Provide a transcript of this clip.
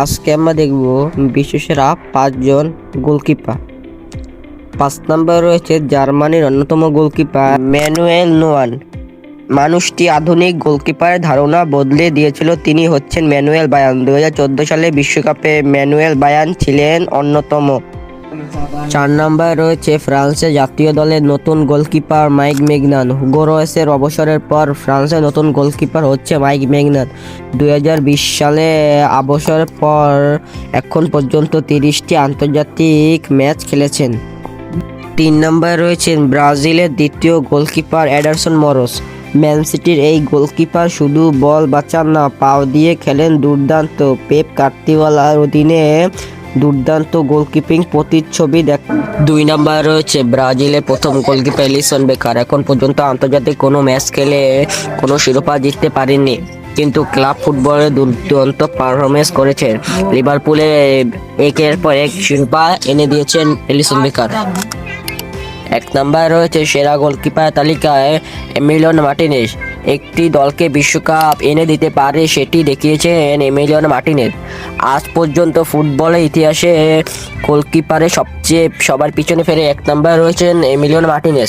আজকে আমরা দেখব বিশ্বসেরা 5 জন গোলকিপার। 5 নম্বরে রয়েছে জার্মানির অন্যতম গোলকিপার ম্যানুয়েল নোয়ার। মানুষটি আধুনিক গোলকিপারের ধারণা বদলে দিয়েছিল। তিনি হচ্ছেন ম্যানুয়েল বায়ান। 2014 সালে বিশ্বকাপে ম্যানুয়েল বায়ান ছিলেন অন্যতম। 4 নম্বরে রয়েছে ফ্রান্সের জাতীয় দলের নতুন গোলকিপার মাইক মেগনান। হুগো রয়েসের অবসরের পর ফ্রান্সের নতুন গোলকিপার হচ্ছে মাইক মেগনান। 2020 সালে অবসরের পর এখন পর্যন্ত 30টি আন্তর্জাতিক ম্যাচ খেলেছেন। 3 নম্বরে রয়েছেন ব্রাজিলের দ্বিতীয় গোলকিপার এডারসন মরোস। ম্যান সিটির এই গোলকিপার শুধু বল বাঁচান না, পাও দিয়ে খেলেন দুর্দান্ত। পেপ গার্দিওলার অধীনে দুর্দান্ত গোলকিপিং প্রতিচ্ছবি দেখ। 2 নম্বরে রয়েছে ব্রাজিলের প্রথম গোলকিপার এলিসন বেকার। এখন পর্যন্ত আন্তর্জাতিক কোনো ম্যাচ খেলে কোনো শিরোপা জিততে পারেননি, কিন্তু ক্লাব ফুটবলে দুর্দান্ত পারফরমেন্স করেছেন। লিভারপুলে একের পর এক শিরোপা এনে দিয়েছেন এলিসন বেকার। 1 নম্বরে রয়েছে সেরা গোলকিপার তালিকায় এমিলিয়ানো মার্টিনেজ। একটি দলকে বিশ্বকাপ এনে দিতে পারে সেটি দেখিয়েছেন এমিলিয়ানো মার্টিনেজ। আজ পর্যন্ত ফুটবলের ইতিহাসে গোলকিপারের সবার পিছনে ফেরে 1 নম্বরে রয়েছেন এমিলিয়ানো মার্টিনেজ।